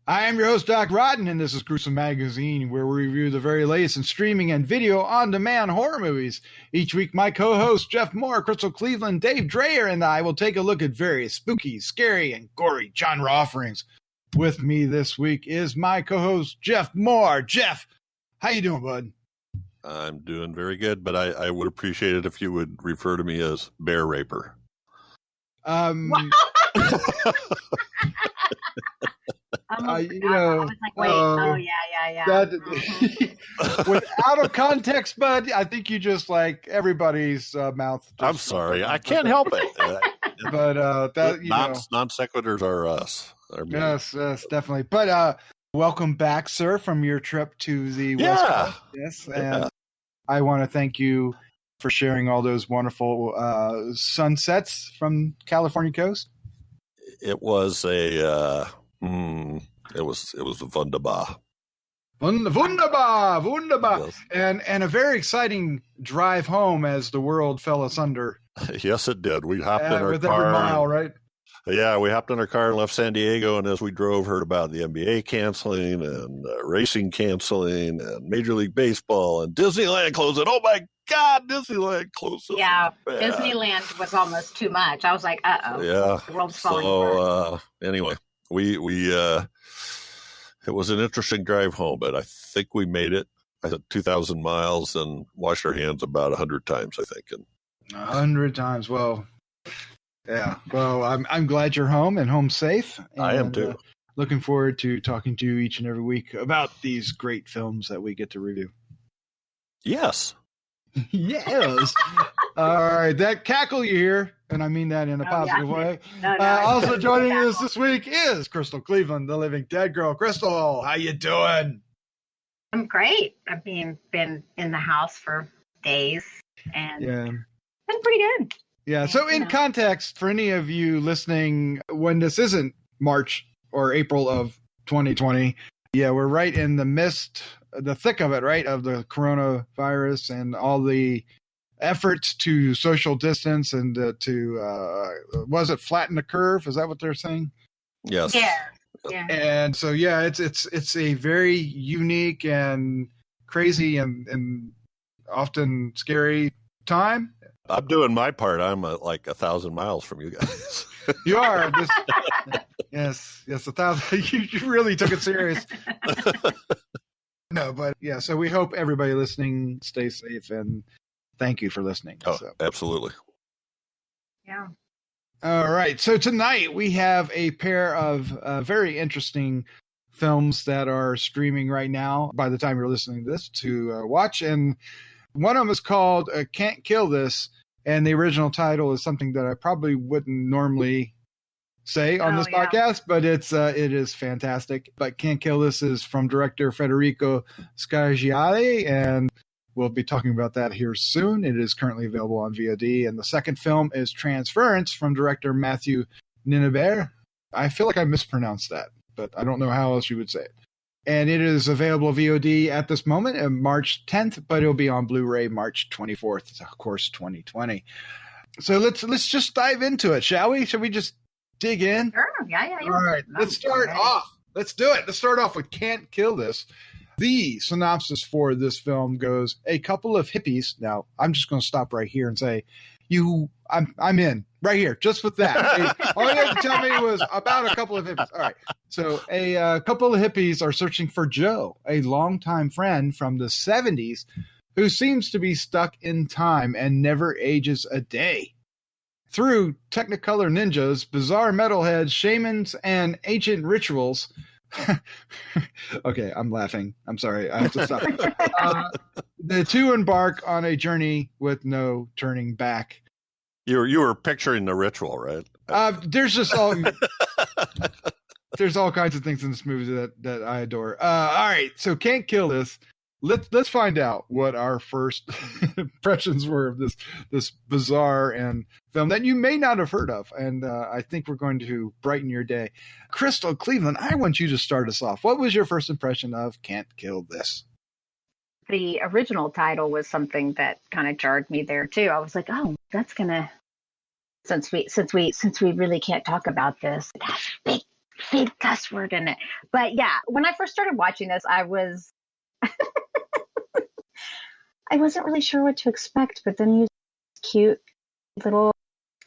I am your host, Doc Rodden, and this is Gruesome Magazine, where we review the very latest in streaming and video on-demand horror movies. Each week, my co-hosts, Jeff Mohr, Crystal Cleveland, Dave Dreher, and I will take a look at various spooky, scary, and gory genre offerings. With me this week is my co-host, Jeff Mohr. Jeff, how you doing, bud? I'm doing very good, but I would appreciate it if you would refer to me as Bear Raper. I was like, wait, yeah. With out of context, bud, I think you just like everybody's mouth. I'm sorry, I can't help it. But that non sequiturs are us. Yes, definitely. But welcome back, sir, from your trip to the West Coast. Yes, and I want to thank you for sharing all those wonderful sunsets from California coast. It was a it was wunderbar. Wunderbar. Yes. And a very exciting drive home as the world fell asunder. Yes, it did. We hopped in our with car. Every mile, right? Yeah, we hopped in our car and left San Diego, and as we drove, heard about the NBA canceling and racing canceling and Major League Baseball and Disneyland closing. Oh my God, Disneyland closing. Yeah, Disneyland was almost too much. I was like, uh-oh. Yeah. The world's falling apart. Anyway, we it was an interesting drive home, but I think we made it. I had 2,000 miles and washed our hands about 100 times, I think. 100 times. Well, yeah. Well, I'm glad you're home and home safe. And, I am too. Looking forward to talking to you each and every week about these great films that we get to review. Yes. Yes. All right. That cackle you hear, and I mean that in a positive way. No, also joining us this week is Crystal Cleveland, the living dead girl. Crystal, how you doing? I'm great. I've been in the house for days and been pretty good. Yeah. So in context, for any of you listening, when this isn't March or April of 2020, we're right in the midst, the thick of it, right, of the coronavirus and all the efforts to social distance and was it flatten the curve? Is that what they're saying? Yes. Yeah. And so, it's a very unique and crazy and often scary time. I'm doing my part. I'm like 1,000 miles from you guys. You are. Yes, 1,000. You really took it serious. No, but so we hope everybody listening stays safe and thank you for listening. Oh, absolutely. Yeah. All right. So tonight we have a pair of very interesting films that are streaming right now by the time you're listening to this to watch. And one of them is called Can't Kill This. And the original title is something that I probably wouldn't normally say on this podcast, but it is fantastic. But Can't Kill This is from director Federico Scargiali, and we'll be talking about that here soon. It is currently available on VOD. And the second film is Transference from director Matthew Ninaber. I feel like I mispronounced that, but I don't know how else you would say it. And it is available VOD at this moment on March 10th, but it'll be on Blu-ray March 24th, of course, 2020. So let's just dive into it, shall we? Shall we just dig in? Sure. Yeah. All right. Let's start off. Let's do it. Let's start off with Can't Kill This. The synopsis for this film goes, a couple of hippies. Now, I'm just going to stop right here and say, I'm in right here, just with that. All you had to tell me was about a couple of hippies. All right. So a couple of hippies are searching for Joe, a longtime friend from the 70s who seems to be stuck in time and never ages a day. Through Technicolor ninjas, bizarre metalheads, shamans, and ancient rituals. Okay, I'm laughing. I'm sorry. I have to stop. The two embark on a journey with no turning back. You were picturing the ritual, right? There's all kinds of things in this movie that I adore. All right, so Can't Kill This. Let's find out what our first impressions were of this bizarre and film that you may not have heard of, and I think we're going to brighten your day. Crystal Cleveland, I want you to start us off. What was your first impression of Can't Kill This? The original title was something that kind of jarred me there too. I was like, oh, that's gonna since we really can't talk about this, big cuss word in it. But yeah, when I first started watching this, I wasn't really sure what to expect, but then you cute little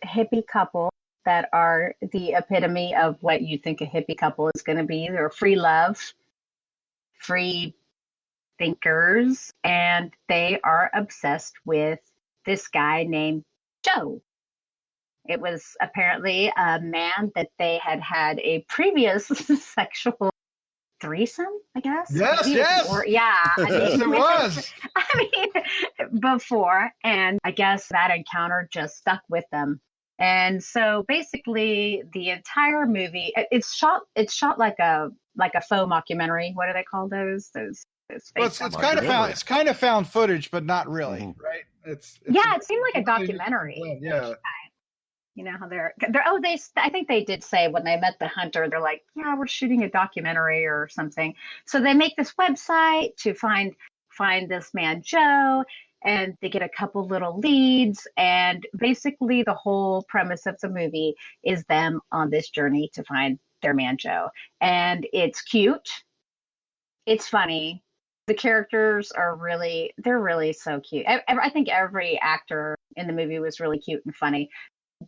hippie couple that are the epitome of what you think a hippie couple is going to be. They're free love, free thinkers, and they are obsessed with this guy named Joe. It was apparently a man that they had a previous sexual threesome, I guess. Yes, yes. Before. Yeah. Yes, it was. Before. And I guess that encounter just stuck with them. And so basically the entire movie, it's shot like a faux mockumentary. What do they call those? Those well, it's kind of found footage, but not really, right? It seemed like a documentary. Yeah. You know how I think they did say when they met the hunter, they're like, yeah, we're shooting a documentary or something. So they make this website to find this man, Joe, and they get a couple little leads. And basically the whole premise of the movie is them on this journey to find their man, Joe. And it's cute. It's funny. The characters are they're really so cute. I think every actor in the movie was really cute and funny.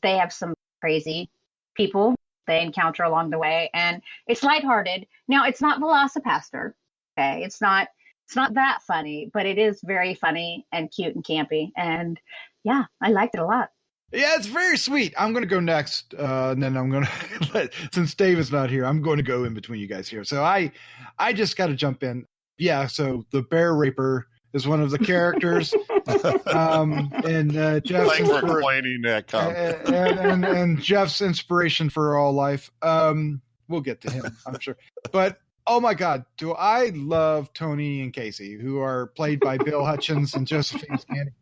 They have some crazy people they encounter along the way, and it's lighthearted. Now, it's not Velocipaster. Okay, it's not that funny, but it is very funny and cute and campy. And yeah, I liked it a lot. Yeah, it's very sweet. I'm going to go next, and then I'm going to since Dave is not here, I'm going to go in between you guys here. So I just got to jump in. Yeah, so the bear raper is one of the characters, and Jeff's thanks for complaining that comment. and Jeff's inspiration for all life. We'll get to him, I'm sure. But oh my God, do I love Tony and Casey, who are played by Bill Hutchins and Josephine Scandy.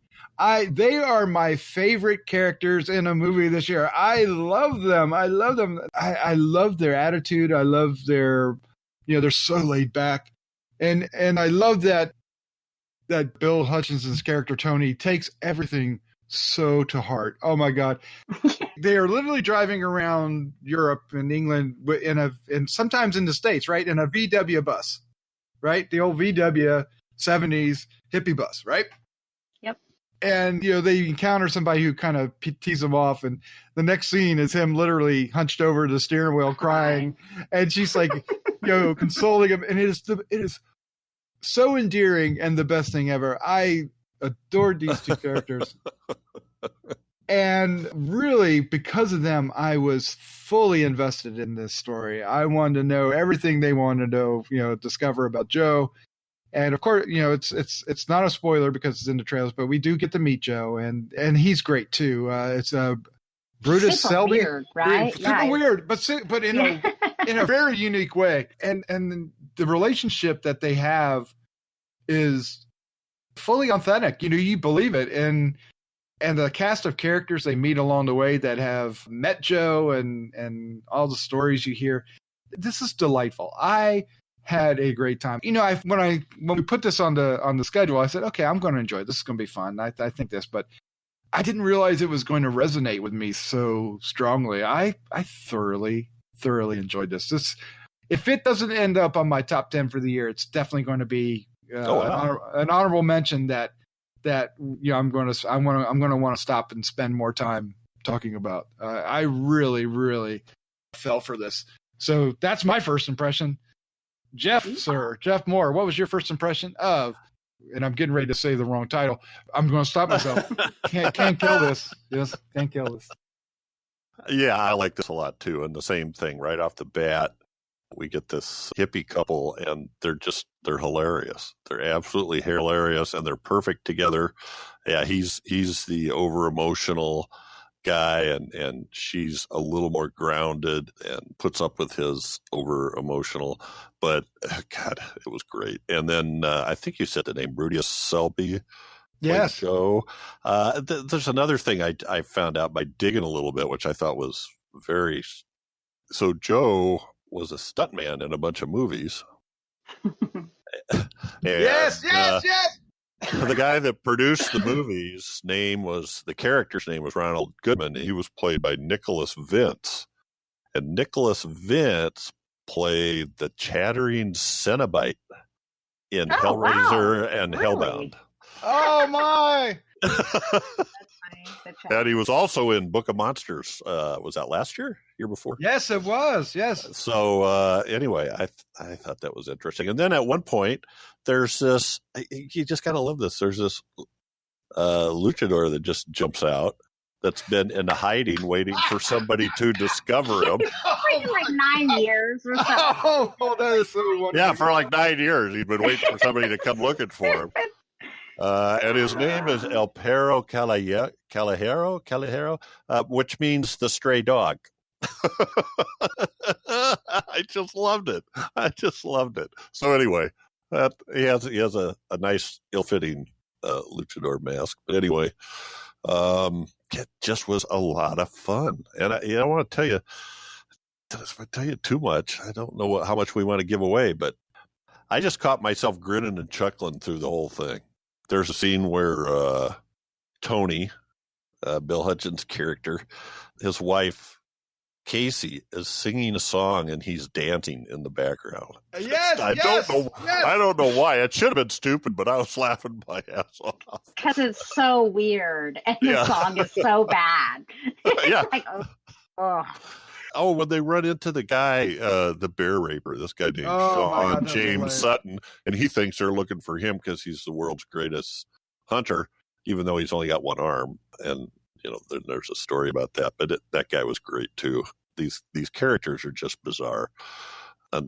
They are my favorite characters in a movie this year. I love them. I love their attitude. I love their, they're so laid back, and I love that Bill Hutchinson's character, Tony, takes everything so to heart. Oh my God. They are literally driving around Europe and England and sometimes in the States, right? In a VW bus, right? The old VW 70s hippie bus, right? Yep. And, they encounter somebody who kind of tees them off. And the next scene is him literally hunched over the steering wheel crying. And she's like, consoling him. And it is so endearing and the best thing ever. I adored these two characters. And really, because of them, I was fully invested in this story. I wanted to know everything they wanted to know, discover about Joe. And of course, it's not a spoiler because it's in the trailers, but we do get to meet Joe, and he's great too. It's Brutus Selby, weird, right? Super weird, but in a very unique way. And the relationship that they have is fully authentic. You believe it, and the cast of characters they meet along the way that have met Joe and all the stories you hear. This is delightful. I had a great time. When we put this on the schedule, I said, okay, I'm going to enjoy it. This is going to be fun. I think this, but I didn't realize it was going to resonate with me so strongly. I thoroughly enjoyed this. If it doesn't end up on my top 10 for the year, it's definitely going to be an honorable mention that I'm going to want to stop and spend more time talking about. I really, really fell for this. So that's my first impression. Jeff Mohr, what was your first impression of? And I'm getting ready to say the wrong title. I'm going to stop myself. Can't kill this. Yes, can't kill this. Yeah, I like this a lot too. And the same thing right off the bat, we get this hippie couple, and they're hilarious. They're absolutely hilarious, and they're perfect together. Yeah, he's the over emotional guy, and she's a little more grounded and puts up with his over emotional. But God, it was great. And then I think you said the name Brutus Selby. Yes. Joe. There's another thing I found out by digging a little bit, which I thought was very. So Joe was a stuntman in a bunch of movies. Yes. The guy that produced the movies' the character's name was Ronald Goodman. He was played by Nicholas Vince. And Nicholas Vince played the chattering Cenobite in Hellraiser and Really? Hellbound. Oh my! That's funny. And he was also in Book of Monsters. Was that last year before? Yes, it was. Yes. So anyway, I thought that was interesting. And then at one point, there's this. You just gotta love this. There's this luchador that just jumps out. That's been in hiding, waiting for somebody to discover him. For like 9 years or something. Oh, that is so wonderful. Yeah, for like 9 years, he'd been waiting for somebody to come looking for him. And his name is El Perro Calajero, which means the stray dog. I just loved it. So anyway, he has a nice, ill-fitting luchador mask. But anyway, it just was a lot of fun. And I want to tell you, if I tell you too much, I don't know how much we want to give away, but I just caught myself grinning and chuckling through the whole thing. There's a scene where Tony, Bill Hutchins' character, his wife, Casey, is singing a song and he's dancing in the background. Yes, I don't know why. It should have been stupid, but I was laughing my ass off. Because it's so weird and the song is so bad. Yeah. Like, oh. Oh, when they run into the guy, the bear raper, this guy named Sean James Sutton, and he thinks they're looking for him because he's the world's greatest hunter, even though he's only got one arm. And, then there's a story about that. But that guy was great, too. These characters are just bizarre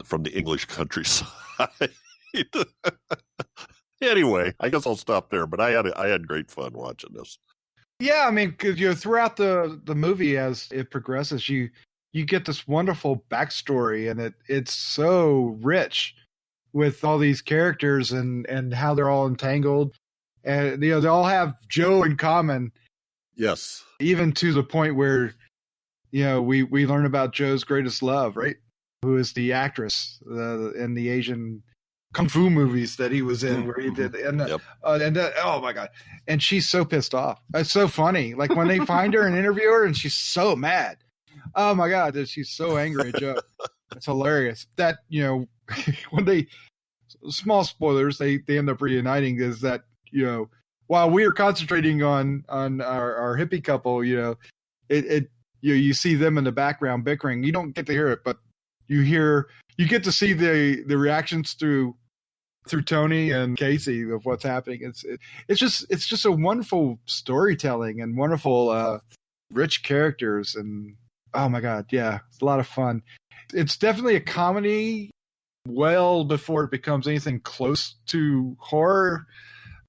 from the English countryside. Anyway, I guess I'll stop there. But I had great fun watching this. Yeah, I mean, 'cause, throughout the movie as it progresses, you get this wonderful backstory, and it's so rich with all these characters and how they're all entangled, and they all have Joe in common. Yes, even to the point where we learn about Joe's greatest love, right? Who is the actress in the Asian kung fu movies that he was in, where he did, oh my god, and she's so pissed off. It's so funny, like when they find her and interview her, and she's so mad. Oh my god, she's so angry at Joe. It's hilarious that when they, small spoilers, they end up reuniting. Is that while we are concentrating on our hippie couple, you see them in the background bickering. You don't get to hear it, but you get to see the reactions through Tony and Casey of what's happening. It's just a wonderful storytelling and wonderful rich characters, and oh my god, yeah, it's a lot of fun. It's definitely a comedy well before it becomes anything close to horror.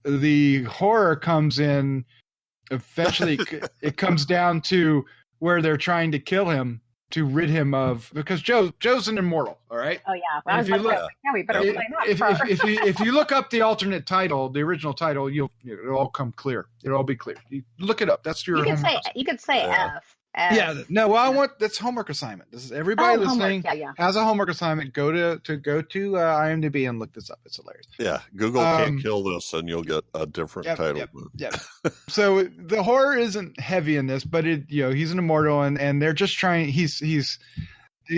The horror comes in eventually. It comes down to where they're trying to kill him to rid him of, because Joe's an immortal. All right. Oh yeah. We better play that. If you look up the alternate title, the original title, it'll all come clear. It'll all be clear. You look it up. That's your. You could say F. Yeah, no. Well, that's homework assignment. This is everybody listening has a homework assignment. Go to IMDb and look this up. It's hilarious. Yeah, Google can't kill this, and you'll get a different title. Yep. So the horror isn't heavy in this, but he's an immortal, and they're just trying. He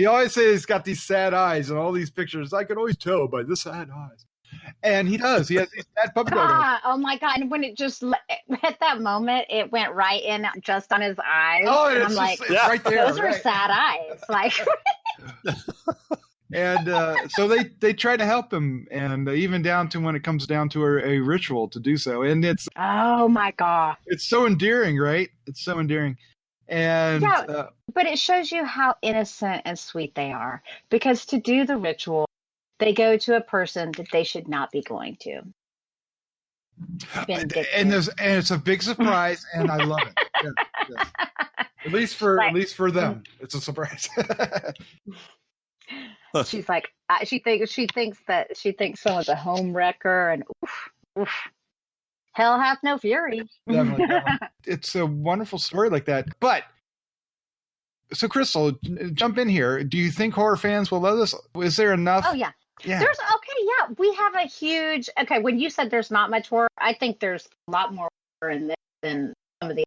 always says he's got these sad eyes and all these pictures. I can always tell by the sad eyes. And he does. He has these sad puppy dog. Oh my god! And when it just at that moment, it went right in just on his eyes. Oh, and I'm like, right there. Those are sad eyes. Like, and so they try to help him, and even down to when it comes down to a ritual to do so. And it's oh my god, it's so endearing, right? It's so endearing. And but it shows you how innocent and sweet they are, because to do the ritual, they go to a person that they should not be going to. And it's a big surprise, and I love it. Yes. At least for them, it's a surprise. She's like, she thinks someone's a home wrecker, and oof, hell hath no fury. Definitely. It's a wonderful story like that. But so, Crystal, jump in here. Do you think horror fans will love this? Is there enough? Oh yeah. Yeah. We have a huge. Okay, when you said there's not much horror, I think there's a lot more horror in this than some of the.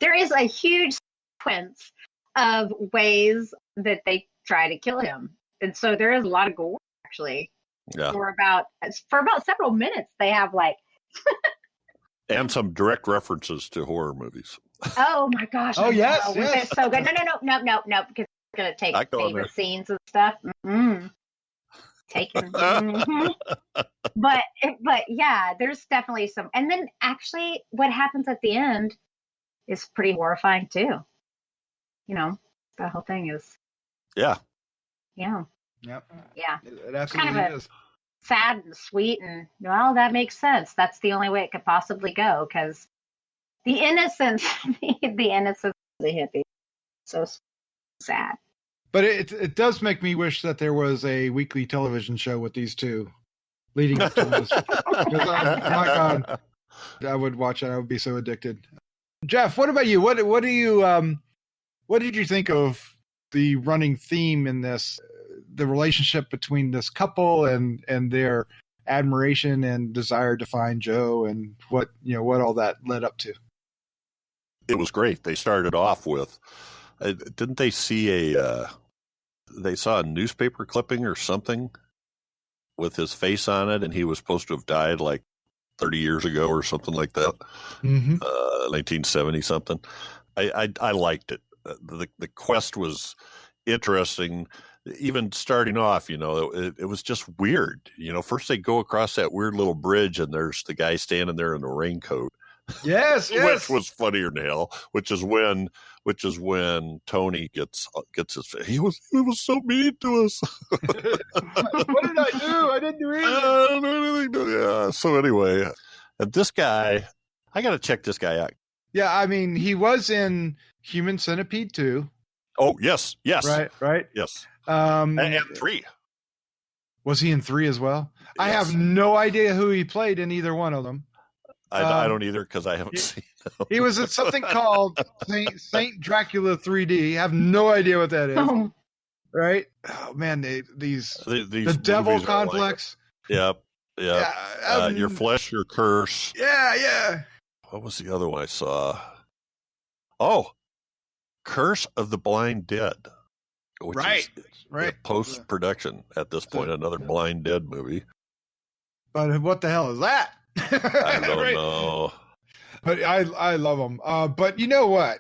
There is a huge sequence of ways that they try to kill him. And so there is a lot of gore, actually. Yeah. For about several minutes, they have like... And some direct references to horror movies. Oh my gosh! Oh, yes, Was yes. it so good? No, because we're gonna take Not going favorite there. scenes and stuff. Taken. But yeah, there's definitely some. And then actually, what happens at the end is pretty horrifying too. You know, the whole thing is. Yeah. Yeah. Yep. Yeah. It absolutely Kind of is. sad and sweet, and well, that makes sense. That's the only way it could possibly go, because the innocence, the innocence of the hippie, so sad. But it does make me wish that there was a weekly television show with these two leading up to this. My God, I would watch it. I would be so addicted. Jeff, what about you? What do you what did you think of the running theme in this? The relationship between this couple and their admiration and desire to find Joe, and what all that led up to. It was great. They started off with, didn't they see they saw a newspaper clipping or something with his face on it, and he was supposed to have died like 30 years ago or something like that. 1970 something. I liked it. The quest was interesting. Even starting off, it was just weird. First they go across that weird little bridge, and there's the guy standing there in a raincoat. Yes. Which was funnier than hell. Which is when Tony gets his. He was so mean to us. What did I do? I didn't do anything. I don't know anything. Yeah. So anyway, and this guy, I got to check this guy out. Yeah, I mean, he was in Human Centipede 2. Oh yes. Right. Yes. And 3. Was he in 3 as well? Yes. I have no idea who he played in either one of them. I don't either, because I haven't seen them. He was in something called Saint Dracula 3D. I have no idea what that is. Right? Oh man, these the devil complex. Yep. Your flesh, your curse. Yeah. What was the other one I saw? Oh, Curse of the Blind Dead. Which right. is post production at this point. Another Blind Dead movie. But what the hell is that? I don't know. But I love them. But you know what?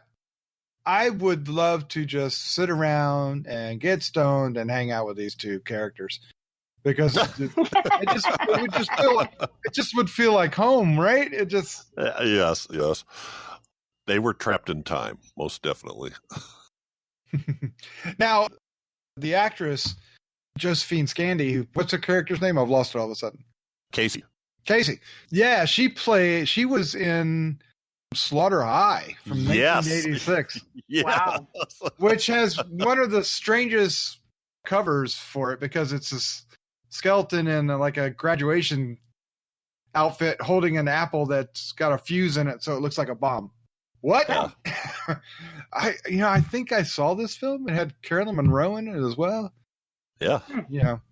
I would love to just sit around and get stoned and hang out with these two characters, because it just would feel like home, right? It just yes. They were trapped in time, most definitely. Now, the actress Josephine Scandy, what's her character's name? I've lost it all of a sudden. Casey. Yeah, she was in Slaughter High from 1986. Yes. Wow. Which has one of the strangest covers for it, because it's a skeleton in like a graduation outfit holding an apple that's got a fuse in it, so it looks like a bomb. What? Yeah. I think I saw this film. It had Carolyn Monroe in it as well. Yeah.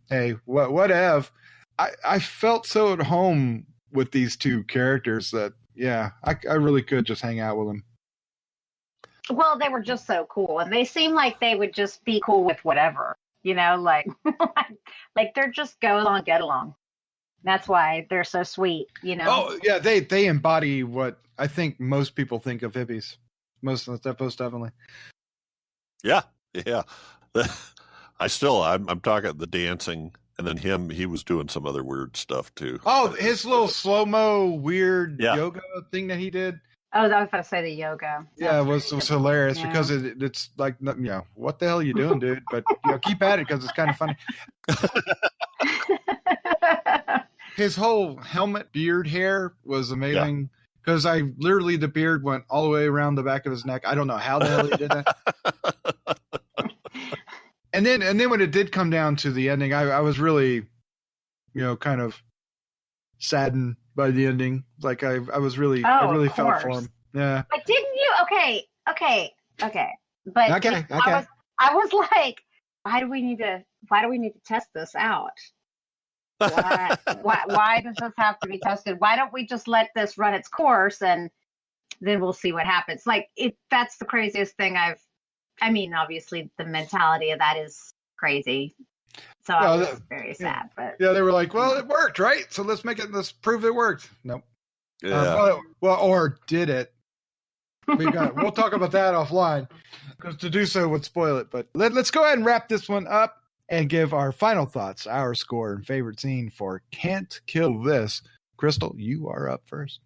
Hey, whatever. I felt so at home with these two characters that, I really could just hang out with them. Well, they were just so cool, and they seem like they would just be cool with whatever, like they're just go along, get along. That's why they're so sweet, Oh yeah, they embody what I think most people think of hippies. Most definitely. Yeah. I'm talking the dancing, and then he was doing some other weird stuff too. Oh, his little slow-mo weird yoga thing that he did. Oh, I was about to say the yoga. Yeah, it was hilarious because it's like, what the hell are you doing, dude? But keep at it, because it's kind of funny. His whole helmet beard hair was amazing, because the beard went all the way around the back of his neck. I don't know how the hell he did that. And then when it did come down to the ending, I was really, kind of saddened by the ending. Like I really felt for him. Yeah. But didn't you? Okay. But okay. I was like, why do we need to test this out? Why does this have to be tested? Why don't we just let this run its course, and then we'll see what happens? Like, that's the craziest thing I've I mean, obviously the mentality of that is crazy. So I was very sad. But yeah, they were like, well, it worked, right? So let's prove it worked. Nope. Yeah. Or did it? We'll talk about that offline, because to do so would spoil it. But let's go ahead and wrap this one up and give our final thoughts, our score and favorite scene for Can't Kill This. Crystal, you are up first.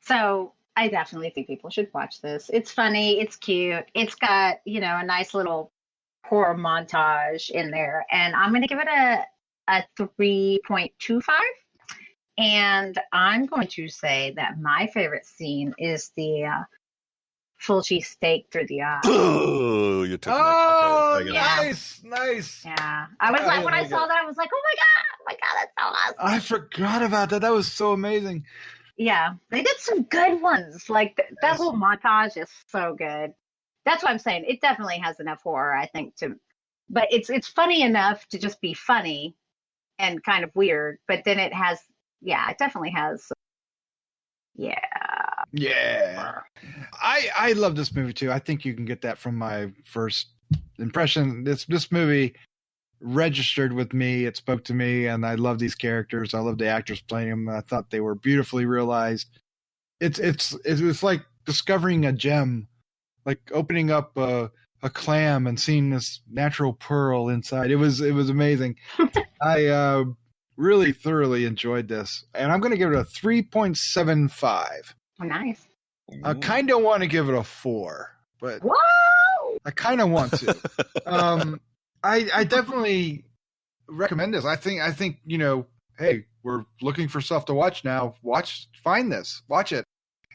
So I definitely think people should watch this. It's funny. It's cute. It's got, a nice little horror montage in there. And I'm going to give it a 3.25. And I'm going to say that my favorite scene is the full cheese steak through the eye. Oh, you took nice. Yeah. I was like, when I saw that, I was like, oh my God, that's so awesome. I forgot about that. That was so amazing. Yeah. They did some good ones. Like that whole montage is so good. That's what I'm saying. It definitely has enough horror, I think, but it's funny enough to just be funny and kind of weird. But then it definitely has. Yeah. I love this movie too. I think you can get that from my first impression. This movie registered with me. It spoke to me, and I love these characters. I love the actors playing them. I thought they were beautifully realized. It's like discovering a gem, like opening up a clam and seeing this natural pearl inside. It was amazing. I really thoroughly enjoyed this, and I'm going to give it a 3.75. Oh, nice. I kind of want to give it a 4, but whoa! I kind of want to. I definitely recommend this. I think hey, we're looking for stuff to watch now. Find this, watch it.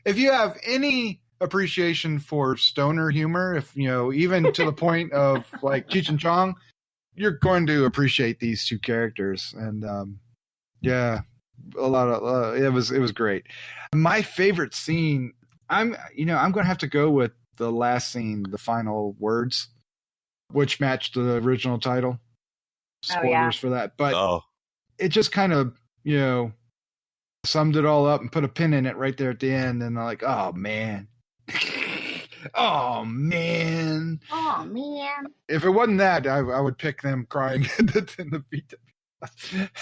If you have any appreciation for stoner humor, if even to the point of like Cheech and Chong, you're going to appreciate these two characters. And it was great. My favorite scene, I'm going to have to go with the last scene, the final words, which matched the original title. Spoilers for that, but it just kind of summed it all up and put a pin in it right there at the end. And I'm like, oh man. Oh man! If it wasn't that, I would pick them crying in the beat.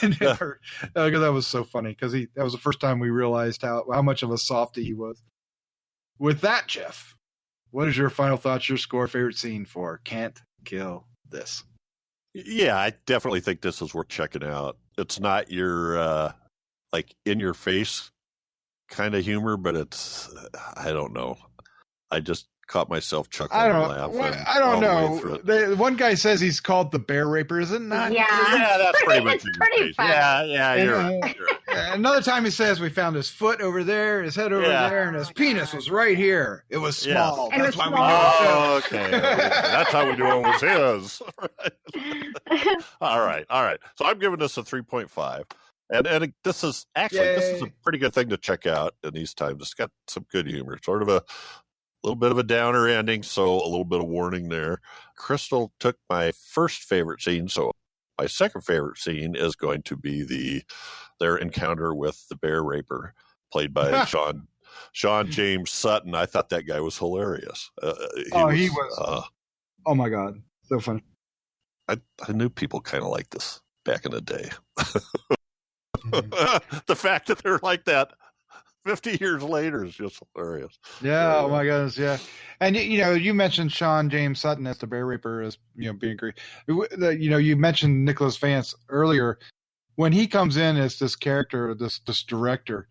And it hurt because that was so funny. Because that was the first time we realized how much of a softie he was. With that, Jeff, what is your final thoughts? Your score, favorite scene for Can't Kill This? Yeah, I definitely think this is worth checking out. It's not your like in your face kind of humor, but it's I don't know. I just caught myself chuckling and laughing. I don't know. One guy says he's called the Bear Raper, isn't that? Yeah, that's pretty much pretty fun. Yeah, you're right. Another time he says we found his foot over there, his head over there, and his penis was right here. It was small. Yeah. That's why we knew. Oh, okay. That's how we knew it was his. All right. So I'm giving this a 3.5. And this is a pretty good thing to check out in these times. It's got some good humor, sort of a little bit of a downer ending, so a little bit of warning there. Crystal took my first favorite scene, so my second favorite scene is going to be their encounter with the Bear Raper, played by Sean James Sutton. I thought that guy was hilarious. He was. Oh my God, so funny. I knew people kind of like this back in the day. The fact that they're like that 50 years later is just hilarious. Yeah, oh my goodness, yeah. And you mentioned Sean James Sutton as the Bear Raper as being great. You mentioned Nicholas Vance earlier. When he comes in as this character, this director,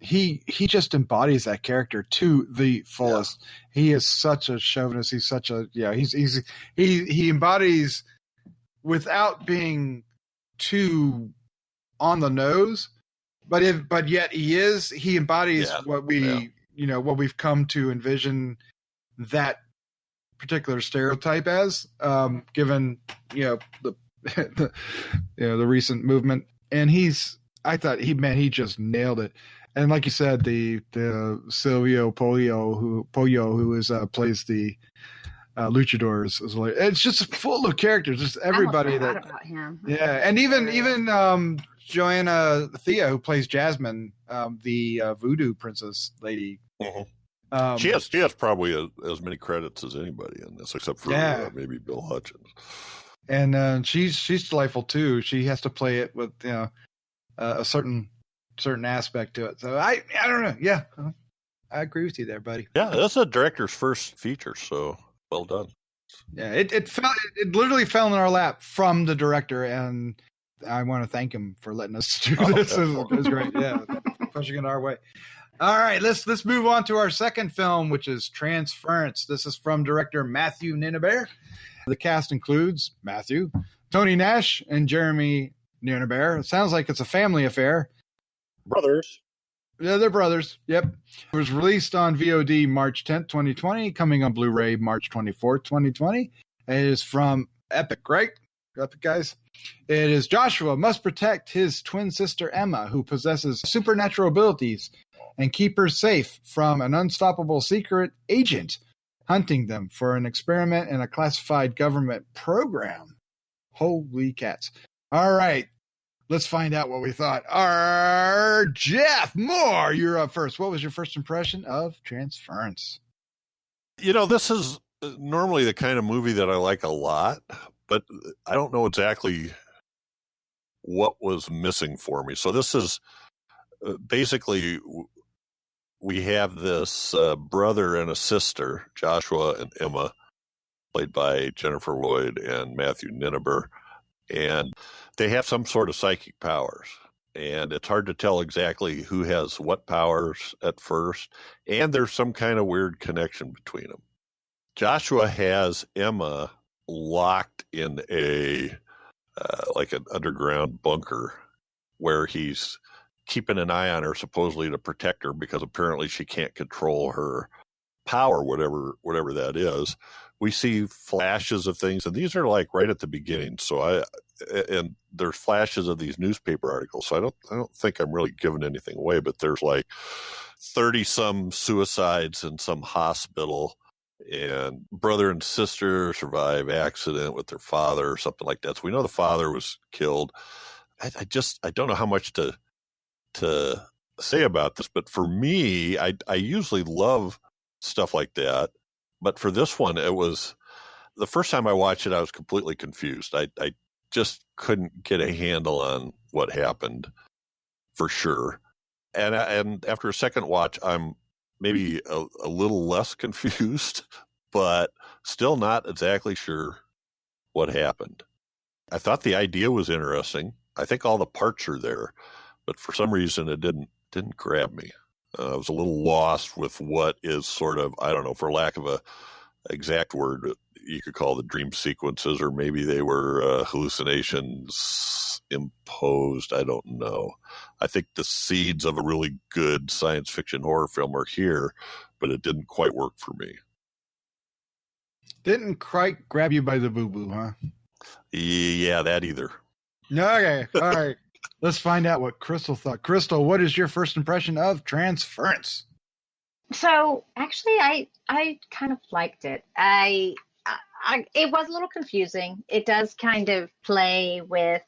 he just embodies that character to the fullest. Yeah. He is such a chauvinist. He's such a he embodies without being too on the nose. But yet he embodies what we've come to envision that particular stereotype as, given the recent movement. And I thought he just nailed it. And like you said, the Silvio Pollo who plays the luchador is it's just full of characters. Just everybody about him. Yeah, and even Joanna Thea, who plays Jasmine, the voodoo princess lady. Mm-hmm. She has probably as many credits as anybody in this, except for maybe Bill Hutchins. And she's delightful too. She has to play it with a certain aspect to it. So I don't know. Yeah, I agree with you there, buddy. Yeah, that's a director's first feature, so well done. Yeah, it literally fell in our lap from the director, and I want to thank him for letting us do this. It was great. Yeah, pushing it our way. All right, let's move on to our second film, which is Transference. This is from director Matthew Ninaber. The cast includes Matthew, Tony Nash, and Jeremy Ninaber. It sounds like it's a family affair. Brothers. Yeah, they're brothers. Yep. It was released on VOD March 10th, 2020, coming on Blu-ray March 24th, 2020. It is from Epic, right? Epic, guys. It is Joshua must protect his twin sister Emma, who possesses supernatural abilities, and keep her safe from an unstoppable secret agent hunting them for an experiment in a classified government program. Holy cats. All right. Let's find out what we thought. Jeff Mohr, you're up first. What was your first impression of Transference? This is normally the kind of movie that I like a lot, but I don't know exactly what was missing for me. So this is basically, we have this brother and a sister, Joshua and Emma, played by Jennifer Lloyd and Matthew Ninaber, and they have some sort of psychic powers. And it's hard to tell exactly who has what powers at first, and there's some kind of weird connection between them. Joshua has Emma locked in like an underground bunker where he's keeping an eye on her, supposedly to protect her, because apparently she can't control her power, whatever that is. We see flashes of things, and these are like right at the beginning. And there's flashes of these newspaper articles. So I don't think I'm really giving anything away, but there's like 30 some suicides in some hospital, and brother and sister survive accident with their father or something like that. So we know the father was killed. I don't know how much to say about this, but for me, I usually love stuff like that. But for this one, it was the first time I watched it, I was completely confused. I just couldn't get a handle on what happened for sure. And after a second watch, I'm maybe a little less confused, but still not exactly sure what happened. I thought the idea was interesting. I think all the parts are there, but for some reason it didn't grab me. I was a little lost with what is sort of, I don't know, for lack of a exact word, you could call the dream sequences, or maybe they were hallucinations imposed. I don't know. I think the seeds of a really good science fiction horror film are here, but it didn't quite work for me. Didn't quite grab you by the boo-boo, huh? Yeah, that either. Okay, all right. Let's find out what Crystal thought. Crystal, what is your first impression of Transference? So actually, I kind of liked it. It was a little confusing. It does kind of play with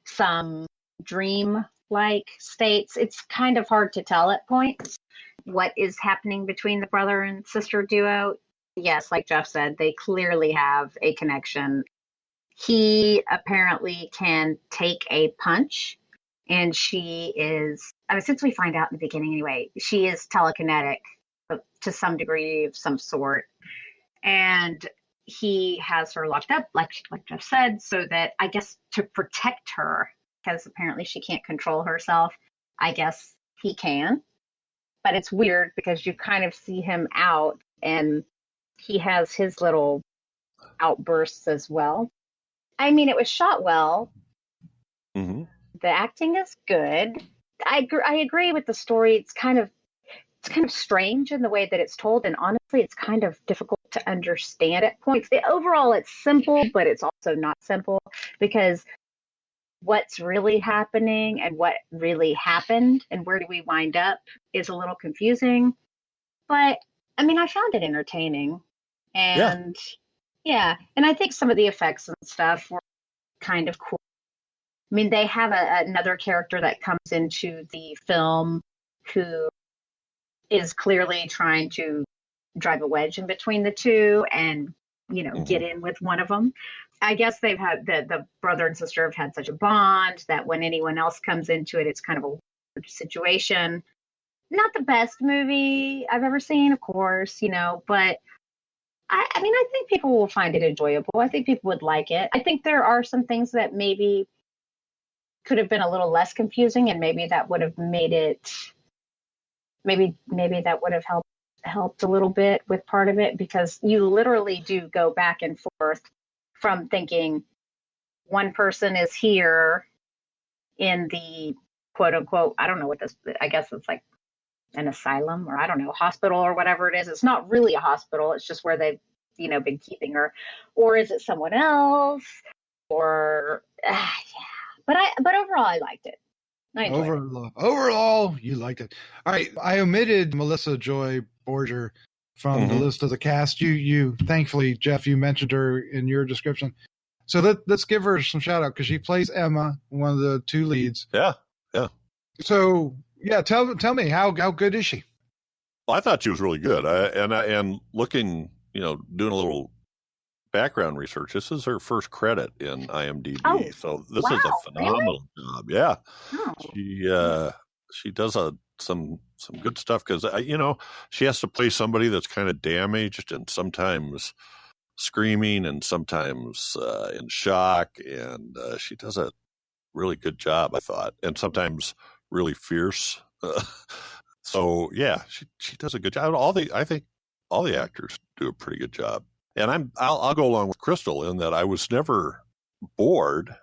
some dream-like states. It's kind of hard to tell at points what is happening between the brother and sister duo. Yes, like Jeff said, they clearly have a connection. He apparently can take a punch, and she is, since we find out in the beginning anyway, she is telekinetic to some degree of some sort. And he has her locked up, like Jeff said, so that, I guess, to protect her, because apparently she can't control herself. I guess he can. But it's weird because you kind of see him out, and he has his little outbursts as well. I mean, it was shot well. Mm-hmm. The acting is good. I agree with the story. It's kind of strange in the way that it's told, and honestly, it's kind of difficult to understand at points. Overall, it's simple, but it's also not simple, because what's really happening and what really happened and where do we wind up is a little confusing. But I mean, I found it entertaining, and yeah, and I think some of the effects and stuff were kind of cool. I mean, they have another character that comes into the film who is clearly trying to drive a wedge in between the two and, get in with one of them. I guess they've had the brother and sister have had such a bond that when anyone else comes into it, it's kind of a weird situation. Not the best movie I've ever seen, of course, but I mean, I think people will find it enjoyable. I think people would like it. I think there are some things that maybe could have been a little less confusing, and maybe that would have made it, maybe that would have helped a little bit with part of it, because you literally do go back and forth from thinking one person is here in the quote unquote, I don't know what this, I guess it's like an asylum, or I don't know, hospital or whatever it is. It's not really a hospital. It's just where they've, been keeping her. Or is it someone else? Or, yeah. But overall, I liked it. Overall, you liked it. All right. I omitted Melissa Joy Borger from the list of the cast. You thankfully, Jeff, you mentioned her in your description. So let's give her some shout out, because she plays Emma, one of the two leads. Yeah. So yeah, tell me how good is she? Well, I thought she was really good. And looking, doing a little background research, this is her first credit in IMDb. Oh, so this is a phenomenal job. Yeah. Oh. She does some good stuff, because she has to play somebody that's kind of damaged and sometimes screaming and sometimes in shock, and she does a really good job, I thought, and sometimes really fierce. So yeah, she does a good job. I think all the actors do a pretty good job. And I'll go along with Crystal in that I was never bored.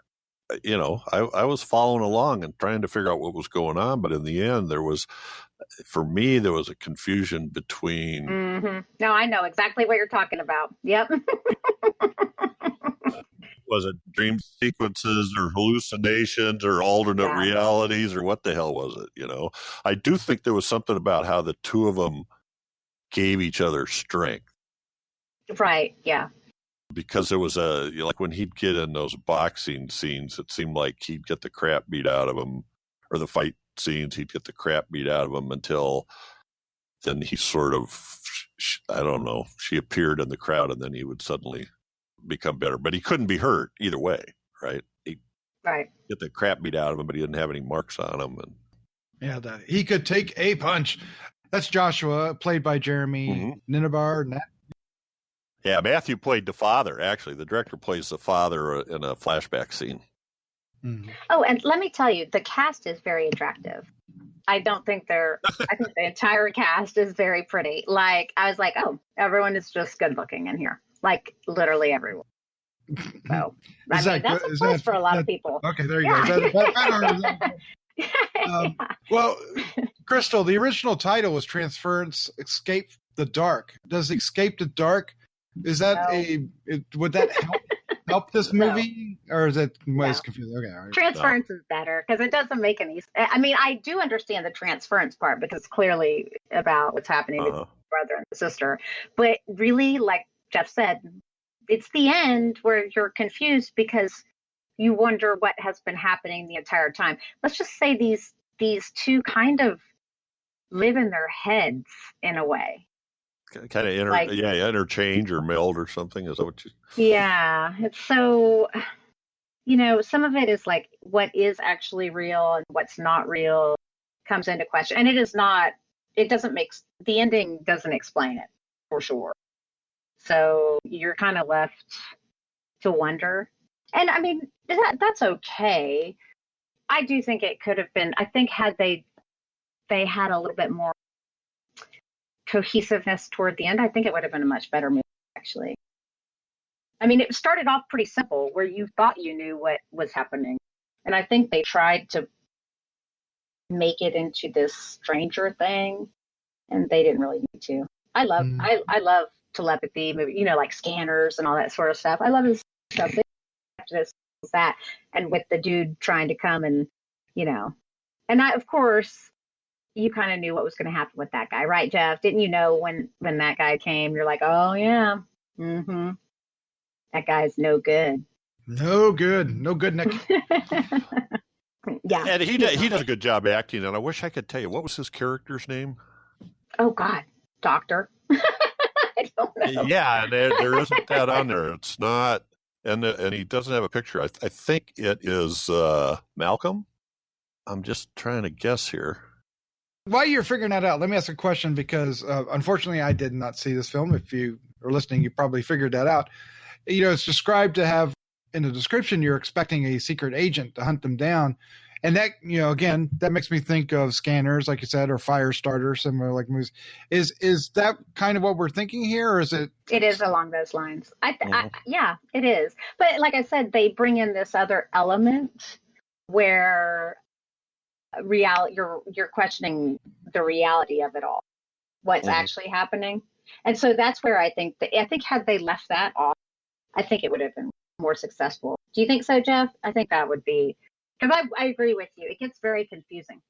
I was following along and trying to figure out what was going on, but in the end, for me, there was a confusion between. Mm-hmm. No, I know exactly what you're talking about. Yep. Was it dream sequences or hallucinations or alternate realities, or what the hell was it? I do think there was something about how the two of them gave each other strength. Right. Yeah. Because there was like when he'd get in those boxing scenes, it seemed like he'd get the crap beat out of him, or the fight scenes, he'd get the crap beat out of him until then he sort of, I don't know, she appeared in the crowd and then he would suddenly become better. But he couldn't be hurt either way, right? He'd get the crap beat out of him, but he didn't have any marks on him. And yeah, he could take a punch. That's Joshua, played by Jeremy Ninaber. Yeah, Matthew played the father, actually. The director plays the father in a flashback scene. Mm-hmm. Oh, and let me tell you, the cast is very attractive. I think the entire cast is very pretty. Like, I was like, oh, everyone is just good looking in here. Like, literally everyone. So, that's a plus for a lot of people. Okay, there you go. Well, Crystal, the original title was Transference, Escape the Dark. Does Escape the Dark, is that would that help this movie? Or is it confusing? Okay, all right. Transference is better, because it doesn't make any. I mean, I do understand the transference part, because it's clearly about what's happening with the brother and the sister. But really, like Jeff said, it's the end where you're confused because you wonder what has been happening the entire time. Let's just say these two kind of live in their heads in a way. Kind of interchange or meld or something. Is that what you? Yeah, it's so. Some of it is like what is actually real and what's not real comes into question, and it is not. It doesn't make the ending doesn't explain it for sure. So you're kind of left to wonder, and I mean that's okay. I do think it could have been. I think had they had a little bit more cohesiveness toward the end, I think it would have been a much better movie, actually. I mean, it started off pretty simple, where you thought you knew what was happening, and I think they tried to make it into this stranger thing, and they didn't really need to. I love telepathy movie, like Scanners and all that sort of stuff. I love this stuff. This, that, and with the dude trying to come and and I, of course, you kind of knew what was going to happen with that guy, right, Jeff? Didn't you know when that guy came? You're like, oh yeah, that guy's no good. No good, Nick. Yeah, and he does a good job acting. And I wish I could tell you what was his character's name. Oh God, doctor. I don't know. Yeah, there isn't that on there. It's not, and he doesn't have a picture. I think it is Malcolm. I'm just trying to guess here. While you're figuring that out, let me ask a question because unfortunately I did not see this film. If you are listening, you probably figured that out. It's described to have, in the description, you're expecting a secret agent to hunt them down. And that, again, that makes me think of Scanners, like you said, or Firestarter, similar like movies. Is that kind of what we're thinking here, or is it? It is along those lines. Yeah, it is. But like I said, they bring in this other element where you're questioning the reality of it all, what's actually happening. And so that's where I think had they left that off, I think it would have been more successful. Do you think so, Jeff? I think that would be, because I agree with you. It gets very confusing.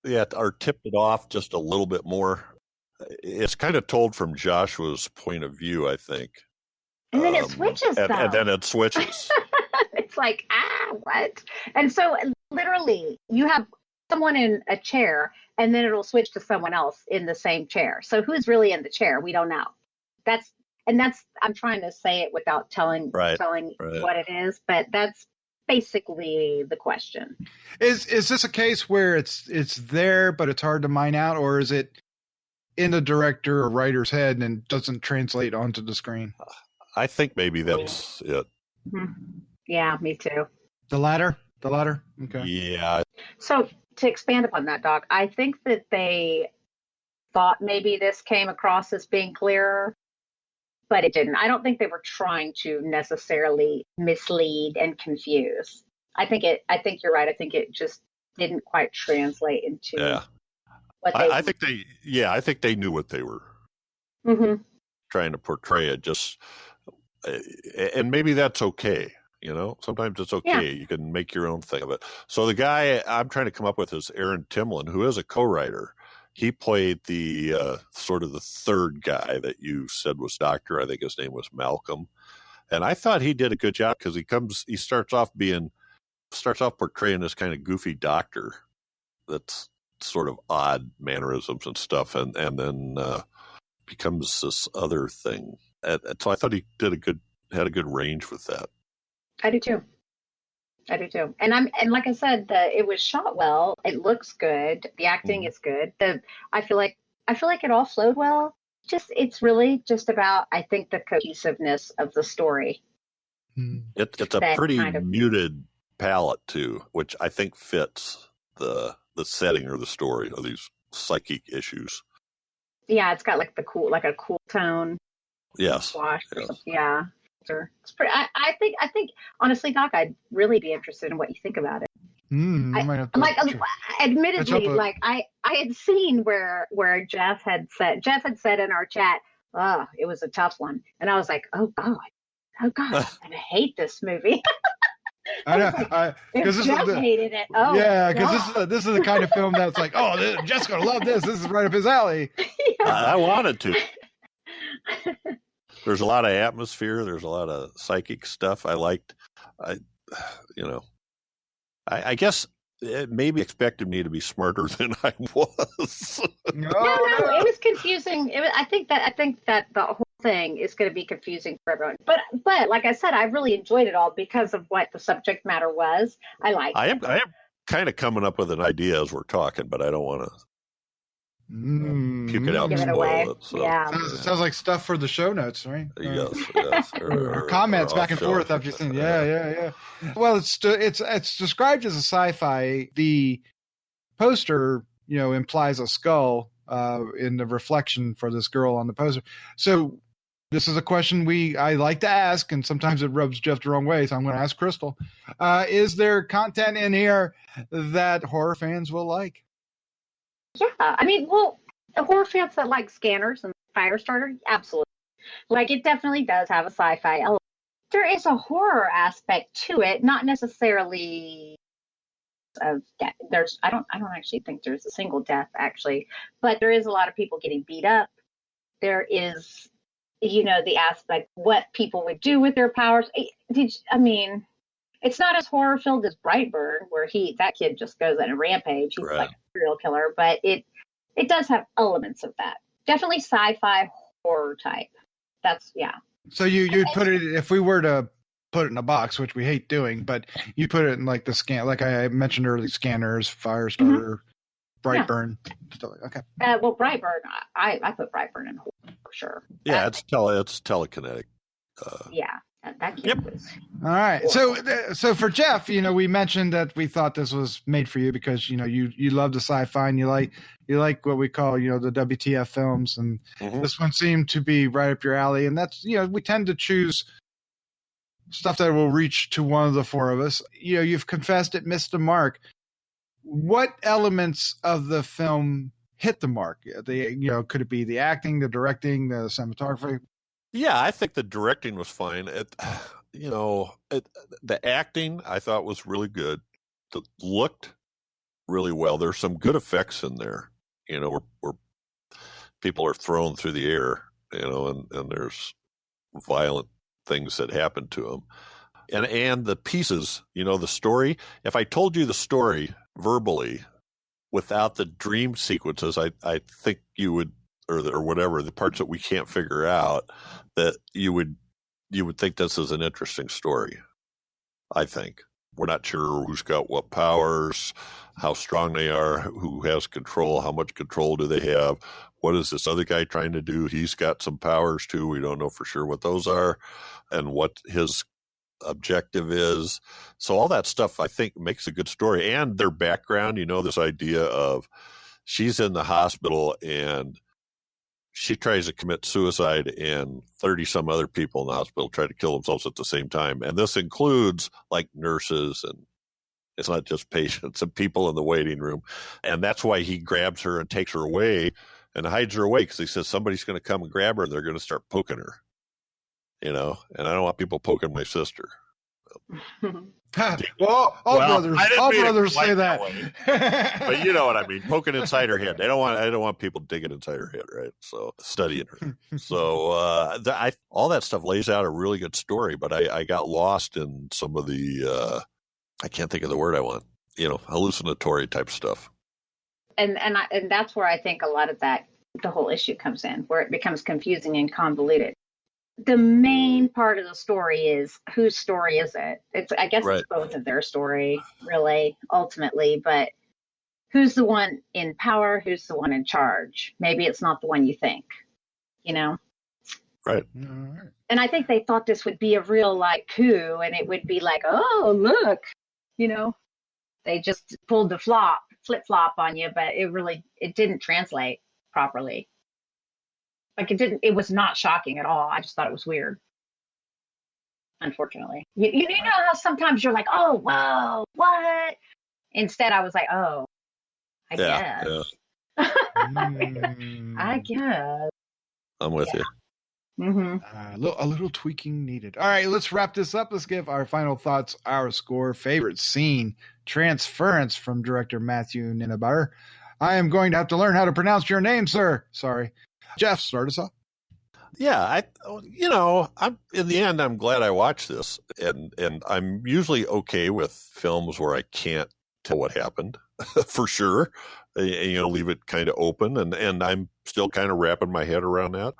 Yeah, or tipped it off just a little bit more. It's kind of told from Joshua's point of view, I think. And then it switches, and then it switches. It's like, what? And so literally you have someone in a chair and then it'll switch to someone else in the same chair. So who's really in the chair? We don't know. I'm trying to say it without telling what it is, but that's basically the question. Is this a case where it's there, but it's hard to mine out, or is it in the director or writer's head and doesn't translate onto the screen? I think maybe that's it. Mm-hmm. Yeah, me too. The latter? Okay. Yeah. So to expand upon that, Doc, I think that they thought maybe this came across as being clearer, but it didn't. I don't think they were trying to necessarily mislead and confuse. I think you're right. I think it just didn't quite translate into what they I think they knew what they were trying to portray. It just, and maybe that's okay. Sometimes it's okay. Yeah. You can make your own thing of it. So the guy I'm trying to come up with is Aaron Timlin, who is a co-writer. He played the sort of the third guy that you said was Doctor. I think his name was Malcolm. And I thought he did a good job because he starts off portraying this kind of goofy doctor that's sort of odd mannerisms and stuff, and then becomes this other thing. And so I thought he had a good range with that. I do too. And like I said, it was shot well. It looks good. The acting is good. I feel like it all flowed well. It's really just about, I think, the cohesiveness of the story. It's a pretty muted palette too, which I think fits the setting or the story of these psychic issues. Yeah, it's got like a cool tone. Yes. Yeah. It's pretty. I think honestly, Doc, I'd really be interested in what you think about it. Admittedly, I had seen where Jeff had said in our chat, "Oh, it was a tough one," and I was like, "Oh God, I hate this movie." I know, because Jeff hated it. Oh, yeah, because this is the kind of film that's like, Jeff's gonna love this. This is right up his alley. Yeah. I wanted to. There's a lot of atmosphere. There's a lot of psychic stuff. I guess it maybe expected me to be smarter than I was. No, it was confusing. I think that the whole thing is going to be confusing for everyone. But like I said, I really enjoyed it all because of what the subject matter was. I am kind of coming up with an idea as we're talking, but I don't want to puke it out and spoil it. So. Yeah. Sounds like stuff for the show notes, right? Yes. Or comments back and forth after you've seen. Yeah. Well, it's described as a sci-fi. The poster, implies a skull in the reflection for this girl on the poster. So this is a question I like to ask, and sometimes it rubs Jeff the wrong way, so I'm going to ask Crystal. Is there content in here that horror fans will like? Yeah, I mean, the horror fans that like Scanners and Firestarter, absolutely. Like, it definitely does have a sci-fi element. There is a horror aspect to it, not necessarily of death. I don't actually think there's a single death, actually, but there is a lot of people getting beat up. There is, the aspect what people would do with their powers. It's not as horror filled as Brightburn, where that kid just goes on a rampage. He's like a serial killer, but it does have elements of that. Definitely sci-fi horror type. That's, yeah. So you put it, if we were to put it in a box, which we hate doing, but you put it in like the scan, like I mentioned earlier, Scanners, Firestarter, Brightburn. Stuff like, okay. Well, Brightburn, I put Brightburn in horror for sure. Yeah, it's telekinetic. Yeah, that kid was. All right. So for Jeff, we mentioned that we thought this was made for you because you love the sci-fi and you like what we call the WTF films, and this one seemed to be right up your alley. And that's we tend to choose stuff that will reach to one of the four of us. You've confessed it missed the mark. What elements of the film hit the mark? Could it be the acting, the directing, the cinematography? Yeah, I think the directing was fine. The acting I thought was really good. It looked really well. There's some good effects in there. Where people are thrown through the air. And there's violent things that happen to them. And the pieces, the story. If I told you the story verbally without the dream sequences, I think you would, or whatever, the parts that we can't figure out, that you would think this is an interesting story. I think. We're not sure who's got what powers, how strong they are, who has control, how much control do they have, what is this other guy trying to do? He's got some powers too. We don't know for sure what those are and what his objective is. So all that stuff, I think, makes a good story. And their background, this idea of she's in the hospital and she tries to commit suicide and 30 some other people in the hospital try to kill themselves at the same time. And this includes like nurses, and it's not just patients and people in the waiting room. And that's why he grabs her and takes her away and hides her away, because he says somebody's going to come and grab her and they're going to start poking her, and I don't want people poking my sister. All brothers say that. But you know what I mean, poking inside her head. I don't want people digging inside her head, right? So studying her. So all that stuff lays out a really good story, but I got lost in some of the I can't think of the word I want, hallucinatory type stuff. And that's where I think a lot of the whole issue comes in, where it becomes confusing and convoluted. The main part of the story is, whose story is it? I guess it's both of their story, really, ultimately. But who's the one in power? Who's the one in charge? Maybe it's not the one you think, Right. And I think they thought this would be a real coup, and it would be like, oh, look, they just pulled the flip-flop on you, but it didn't translate properly. Like it was not shocking at all. I just thought it was weird. Unfortunately. You know how sometimes you're like, oh, whoa, what? Instead, I was like, oh, I guess. Yeah. I guess. I'm with you. Mm-hmm. A little tweaking needed. All right, let's wrap this up. Let's give our final thoughts, our score, favorite scene, Transference from director Matthew Ninaber. I am going to have to learn how to pronounce your name, sir. Sorry. Jeff, start us off. Yeah, I'm in the end, I'm glad I watched this, and I'm usually okay with films where I can't tell what happened for sure. Leave it kind of open, and I'm still kind of wrapping my head around that.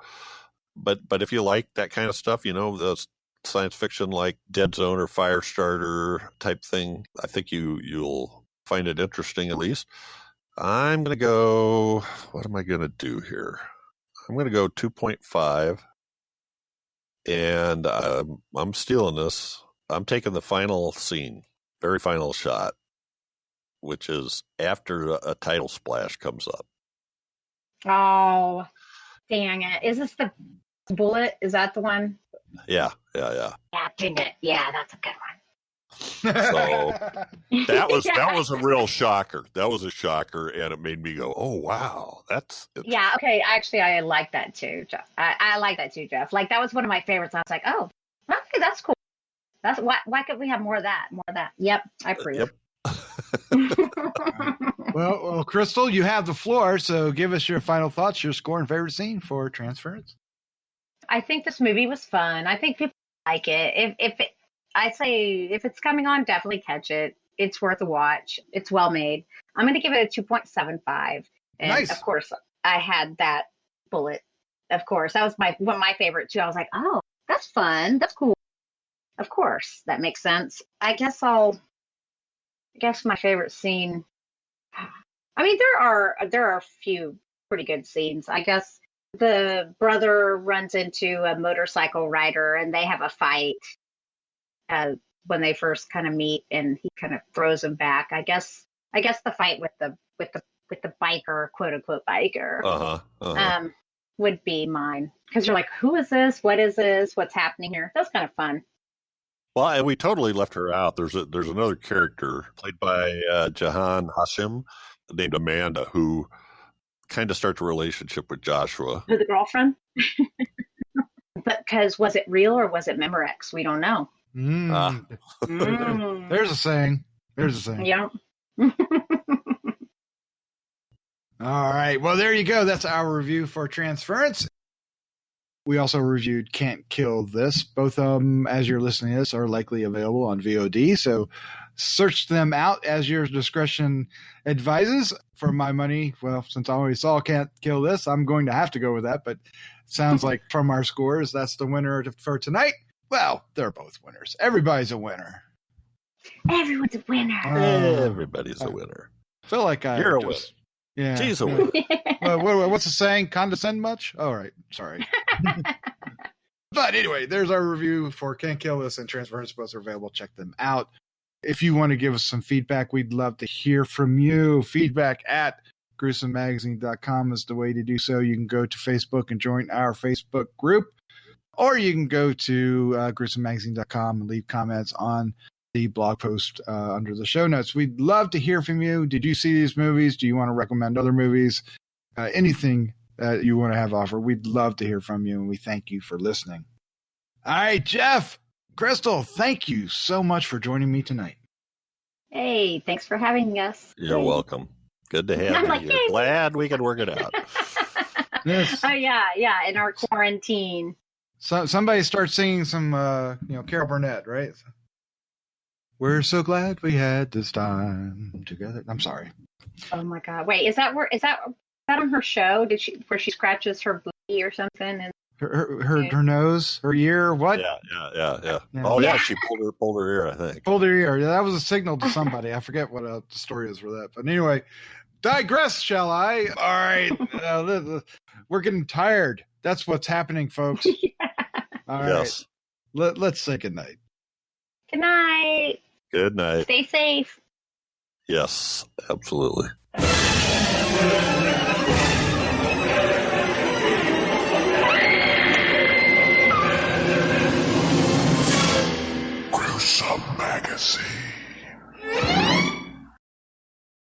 But if you like that kind of stuff, the science fiction like Dead Zone or Firestarter type thing, I think you'll find it interesting at least. I'm going to go, what am I going to do here? I'm going to go 2.5, and I'm stealing this. I'm taking the final scene, very final shot, which is after a title splash comes up. Oh, dang it. Is this the bullet? Is that the one? Yeah. Yeah, dang it. Yeah, that's a good one. So that was a real shocker. That was a shocker, and it made me go, "Oh wow, yeah." Okay, actually, I like that too, Jeff. I like that too, Jeff. Like that was one of my favorites. I was like, "Oh, okay, that's cool. That's why could we have more of that? More of that?" Yep, I approve. Yep. Well, Crystal, you have the floor. So give us your final thoughts, your score and favorite scene for Transference. I think this movie was fun. I think people like it. If it's coming on, definitely catch it. It's worth a watch. It's well made. I'm going to give it a 2.75. And Nice. of course, I had that bullet. Of course, that was one of my favorite too. I was like, oh, that's fun. That's cool. Of course, that makes sense. I guess my favorite scene. I mean, there are a few pretty good scenes. I guess the brother runs into a motorcycle rider and they have a fight when they first kind of meet, and he kind of throws him back. I guess the fight with the biker, quote unquote biker, would be mine, because you're like, who is this? What is this? What's happening here? That's kind of fun. Well, and we totally left her out. There's another character played by Jahan Hashim named Amanda, who kind of starts a relationship with Joshua. With the girlfriend? But because was it real or was it Memorex? We don't know. There's a saying. Yeah. All right. Well, there you go. That's our review for Transference. We also reviewed Can't Kill This. Both of them, as you're listening to this, are likely available on VOD. So search them out as your discretion advises. For my money, well, since I already saw Can't Kill This, I'm going to have to go with that. But it sounds like from our scores, that's the winner for tonight. Well, they're both winners. Everybody's a winner. Everyone's a winner. Everybody's a winner. I feel like You're a winner. Yeah. She's a winner. What's the saying? Condescend much? All right. Sorry. But anyway, there's our review for Can't Kill This and Transference. Both are available. Check them out. If you want to give us some feedback, we'd love to hear from you. Feedback at gruesomemagazine.com is the way to do so. You can go to Facebook and join our Facebook group, or you can go to gruesomemagazine.com and leave comments on the blog post under the show notes. We'd love to hear from you. Did you see these movies? Do you want to recommend other movies? Anything that you want to have offer, we'd love to hear from you, and we thank you for listening. All right, Jeff, Crystal, thank you so much for joining me tonight. Hey, thanks for having us. You're welcome. Good to have you. Like, You're glad we could work it out. Yes. Oh yeah, in our quarantine. So somebody starts singing some, Carol Burnett, right? We're so glad we had this time together. I'm sorry. Oh my God! Wait, is that on her show? Where she scratches her booty or something? And her nose, her ear, what? Yeah. Oh yeah, she pulled her ear, I think. Pulled her ear. Yeah, that was a signal to somebody. I forget what the story is for that. But anyway, digress, shall I? All right. We're getting tired. That's what's happening, folks. All right. Yes. Let's say goodnight. Good night. Good night. Stay safe. Yes, absolutely. Gruesome Magazine.